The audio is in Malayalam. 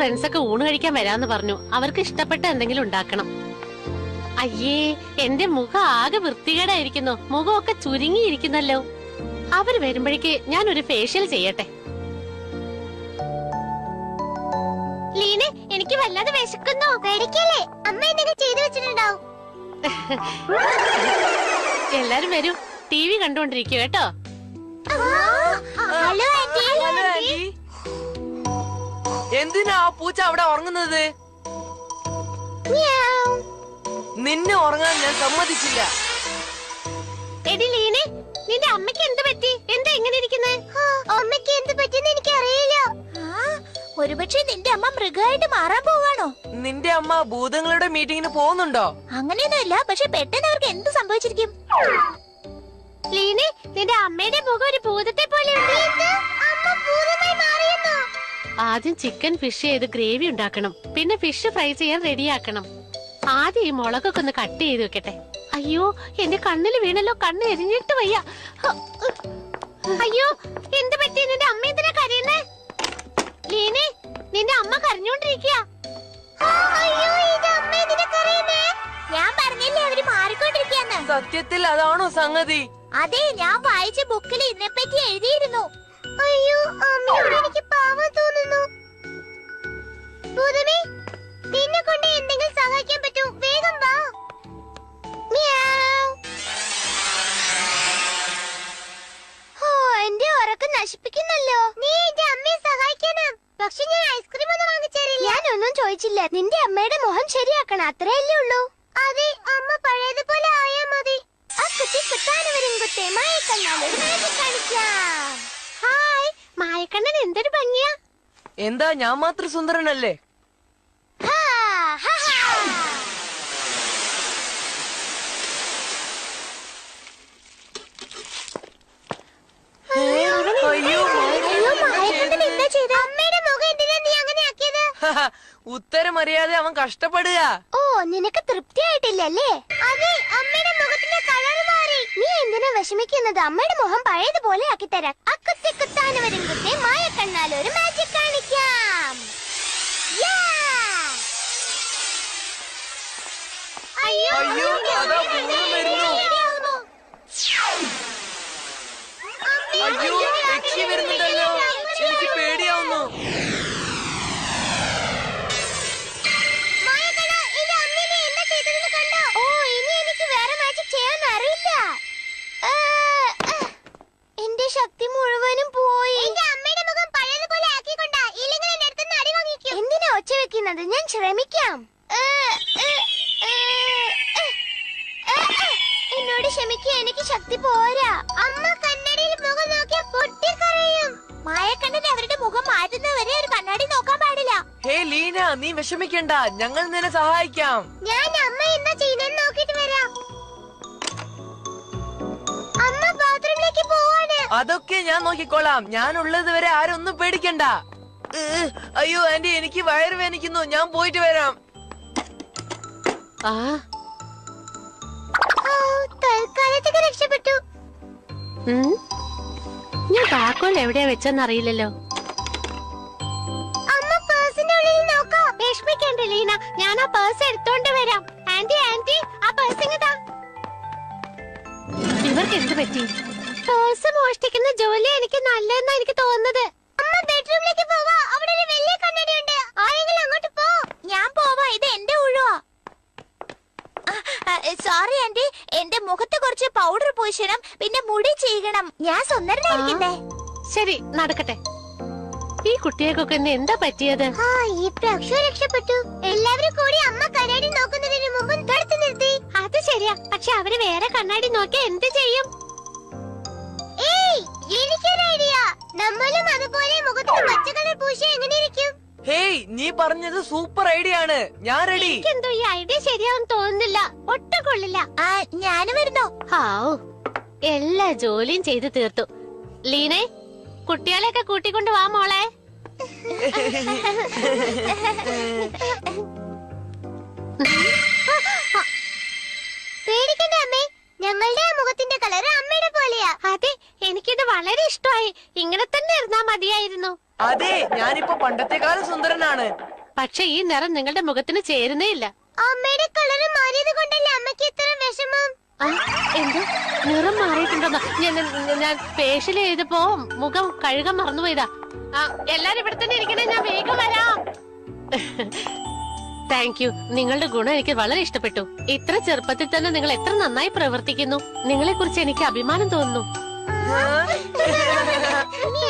ഫ്രണ്ട്സ് ഒക്കെ ഊണ് കഴിക്കാൻ വരാന്ന് പറഞ്ഞു. അവർക്ക് ഇഷ്ടപ്പെട്ട എന്തെങ്കിലും ഉണ്ടാക്കണം. അയ്യേ, എന്റെ മുഖം ആകെ വൃത്തികേടായിരിക്കുന്നു. മുഖമൊക്കെ ചുരുങ്ങിയിരിക്കുന്നല്ലോ. അവര് വരുമ്പോഴേക്ക് ഞാൻ ഒരു ഫേഷ്യൽ ചെയ്യട്ടെ. ലീനെ, എനിക്ക് വല്ലാതെ വിശക്കുന്നു. പേടിക്കല്ലേ, അമ്മ എന്തെങ്കിലും ചെയ്തു വെച്ചിട്ടുണ്ടാവും. എല്ലാരും വരൂ, TV കണ്ടുകൊണ്ടിരിക്കുക കേട്ടോ. Hello aunty. എന്തിനാ ആ പൂച്ച അവിടെ ഉറങ്ങുന്നത്? നിന്നെ ഉറങ്ങാൻ ഞാൻ സമ്മതിച്ചില്ല. എടി ലീനെ, നിന്റെ അമ്മയ്ക്ക് എന്ത് പറ്റി? എന്താ ഇങ്ങനെ ഇരിക്കുന്നത്? അമ്മയ്ക്ക് എന്ത് പറ്റിയെന്ന് എനിക്ക് അറിയില്ല. ഒരുപക്ഷെ നിന്റെ അമ്മ മൃഗമായിട്ട് മാറാൻ പോവാണോ? നിന്റെ അമ്മ ഭൂതങ്ങളുടെ മീറ്റിങ്ങിന് പോകുന്നുണ്ടോ? അങ്ങനെയൊന്നുമില്ല, പക്ഷെ പെട്ടെന്ന് അവർക്ക് എന്ത് സംഭവിച്ചിരിക്കും? ലീനെ, നിന്റെ അമ്മയുടെ മുഖം ഒരു ഭൂതത്തെ പോലെയുണ്ട്. അമ്മ ഭൂതമായി മാറിയെന്നോ? ആദ്യം ചിക്കൻ ഫിഷ് ചെയ്ത് ഗ്രേവി ഉണ്ടാക്കണം. പിന്നെ ഫിഷ് ഫ്രൈ ചെയ്യാൻ റെഡിയാക്കണം. ആദ്യം ഈ മുളകൊക്കെ ഒന്ന് കട്ട് ചെയ്ത് വെക്കട്ടെ. അയ്യോ, എന്റെ കണ്ണിൽ വീണല്ലോ. കണ്ണ് എരിഞ്ഞിട്ട് വയ്യ. അയ്യോ, എന്ത് പറ്റി? നിന്റെ അമ്മ എന്തിനാ കരയുന്നേ? ലീനെ, നിന്റെ അമ്മ കരഞ്ഞോണ്ടിരിക്കുക. ഞാൻ പറഞ്ഞില്ലേ അവര് മാറിക്കൊണ്ടിരിക്കാന്ന്. സത്യത്തിൽ അതാണോ സംഗതി? അതെ, ഞാൻ വായിച്ച ബുക്കിൽ ഇതിനെപ്പറ്റി എഴുതിയിരുന്നു. അയ്യോ, അമ്മയോട് എനിക്ക് പാവം തോന്നുന്നു. ഭൂതമേ, നിന്നെ കൊണ്ട് എന്തെങ്കിലും സഹായിക്കാൻ പറ്റും? വേഗം വാ. എന്റെ ഉറക്കം നശിപ്പിക്കുന്നല്ലോ. നീ എന്റെ അമ്മയെ സഹായിക്കണം. പക്ഷെ ഞാൻ ഐസ്ക്രീം ഒന്നും വാങ്ങിച്ചേരില്ല. ഞാനൊന്നും ചോദിച്ചില്ല. നിന്റെ അമ്മയുടെ മുഖം ശരിയാക്കണം, അത്രയല്ലേ ഉള്ളൂ. അതെ, അമ്മ പഴയതുപോലെ ആയാ മതി. ആ കുട്ടി കുത്താനവരും കുത്തേ മായക്കണ്ണാലൊരു മാജിക് കാണിക്കാം. ഹായ്, മായക്കണ്ണൻ എന്തൊരു ഭംഗിയാ. എന്താ, ഞാൻ മാത്രം സുന്ദരനല്ലേ? ഉത്തരമറിയാതെ അവൻ കഷ്ടപ്പെടുക. ഓ, നിനക്ക് തൃപ്തിയായിട്ടില്ലല്ലേ? അതെ, അമ്മയുടെ മുഖത്തിന്റെ കളർ മാറി. നീ എന്തിനാ വിഷമിക്കുന്നത്? അമ്മയുടെ മുഖം പഴയതുപോലെ ആക്കി തരാം. അക്കുത്തി കുത്താനവരും കുത്തേ മായക്കണ്ണാലൊരു മാജിക് കാണിക്കാം. അയ്യോ, അതാ ഭൂതം വരുന്നു. അയ്യോ, രക്ഷി വരുന്നുണ്ടല്ലോ. എനിക്ക് പേടിയാവുന്നു. എന്റെ ശക്തി മുഴുവനും പോയി. അമ്മയുടെ മുഖം പഴയതുപോലെ ആക്കിക്കൊണ്ടാ. ഇല്ലെങ്കിൽ എന്റെ അടുത്ത് അടി വാങ്ങിക്കും. എന്തിനാ ഒച്ച വെക്കുന്നത്? ഞാൻ ശ്രമിക്കാം. എന്നോട് ക്ഷമിക്കുക, എനിക്ക് ശക്തി പോരാ. അമ്മ കണ്ണാടിയിൽ മുഖം നോക്കിയാ പൊട്ടിക്കരയും. മായക്കണ്ണനെ അവരുടെ മുഖം മാറ്റുന്നവരെ ഒരു കണ്ണാടി നോക്കാൻ പാടില്ല. ഹേ ലീന, നീ വിഷമിക്കണ്ട, ഞങ്ങൾ നിന്നെ സഹായിക്കാം. ഞാൻ അമ്മ എന്താ ചെയ്യുന്നതെന്ന് നോക്കിട്ട് വരാം. അമ്മ ബാത്റൂമിലേക്ക് പോവാണ്. അതൊക്കെ ഞാൻ നോക്കിക്കോളാം. ഞാൻ ഉള്ളത് വരെ ആരും ഒന്നും പേടിക്കണ്ട. അയ്യോ ആന്റി, എനിക്ക് വയറ് വേദനിക്കുന്നു. ഞാൻ പോയിട്ട് വരാം. തൽക്കാലത്തേക്ക് രക്ഷപ്പെട്ടു. ഞാൻ താക്കോൽ എവിടെയാ വെച്ചെന്നറിയില്ലല്ലോ. അമ്മ പേഴ്സിന്റെ ഉള്ളിൽ നോക്കാം. വിഷമിക്കണ്ട ലീന, ഞാൻ ആ പേഴ്സ് എടുത്തോണ്ട് വരാം. ആന്റി, ആന്റി, ആ പേഴ്സ് ഇങ്ങതാ. ഇവർക്ക് എന്ത് പറ്റി? പേഴ്സ് മോഷ്ടിക്കുന്ന ജോലി എനിക്ക് നല്ലതെന്നാ എനിക്ക് തോന്നുന്നത്. അമ്മ ബെഡ്റൂമിലേക്ക് പോവാ. അവിടെ ഒരു വലിയ കണ്ണാടി ഉണ്ട്. ആരെങ്കിലും അങ്ങോട്ട് പോ. ഞാൻ പോവാ, ഇത് എന്റെ ഊഴാ. സോറി ആന്റി, എന്റെ മുഖത്ത് കുറച്ച് പൗഡർ പൂശണം, പിന്നെ മുടി ചെയ്യണം. ഞാൻ സുന്ദരനായിരിക്കണ്ടേ? ശരി, നടക്കട്ടെ. ഈ കുട്ടികൾക്കൊക്കെ എന്താ പറ്റിയത്? ഈ പ്രാവശ്യം രക്ഷപ്പെട്ടു. എല്ലാവരും കൂടി അമ്മ കണ്ണാടി നോക്കുന്നതിന് മുമ്പ് തടുത്തു നിർത്തി. അത് ശരിയാ, പക്ഷെ അവര് വേറെ കണ്ണാടി നോക്കിയാ എന്ത് ചെയ്യും? എനിക്കൊരു ഐഡിയ. നമ്മളും അതുപോലെ മുഖത്തിന് പച്ച കളർ പൂശിയ എങ്ങനെയിരിക്കും? ഹേയ്, നീ പറഞ്ഞത് സൂപ്പർ ഐഡിയ ആണ്. ഞാൻ റെഡി. എന്തോ ഈ ഐഡിയ ശരിയാവും തോന്നുന്നില്ല. ഒട്ടും കൊള്ളില്ല. ഞാനും വരുന്നു. ഹാവൂ, എല്ലാ ജോലിയും ചെയ്ത് തീർത്തു. ലീനെ, കുട്ടികളെയൊക്കെ കൂട്ടിക്കൊണ്ട് വാ മോളെ. പേടിക്കണ്ട അമ്മേ, ഞങ്ങളുടെ മുഖത്തിന്റെ കളർ അമ്മയുടെ പോലെയാ. അതെ, എനിക്കിത് വളരെ ഇഷ്ടമായി. ഇങ്ങനെ തന്നെ ഇരുന്നാ മതിയായിരുന്നു. അതെ, ഞാനിപ്പോ പണ്ടത്തെക്കാളും സുന്ദരനാണ്. പക്ഷെ ഈ നിറം നിങ്ങളുടെ മുഖത്തിന് ചേരുന്നേ ഇല്ല. അമ്മയുടെ കളറ് മാറിയത് കൊണ്ടല്ലേ അമ്മയ്ക്ക് ഇത്ര വിഷമം. ആ, എന്ത് നിറം മാറിയിട്ടുണ്ടോന്നോ? ഞാൻ ഫേഷ്യൽ ചെയ്തപ്പോ മുഖം കഴുകാൻ മറന്നുപോയതാ. എല്ലാരും ഇവിടെ തന്നെ ഇരിക്കണേ, ഞാൻ വേഗം വരാം. Thank you. നിങ്ങളുടെ ഗുണം എനിക്ക് വളരെ ഇഷ്ടപ്പെട്ടു. ഇത്ര ചെറുപ്പത്തിൽ തന്നെ നിങ്ങൾ എത്ര നന്നായി പ്രവർത്തിക്കുന്നു. നിങ്ങളെ കുറിച്ച് എനിക്ക് അഭിമാനം തോന്നുന്നു. ഇനി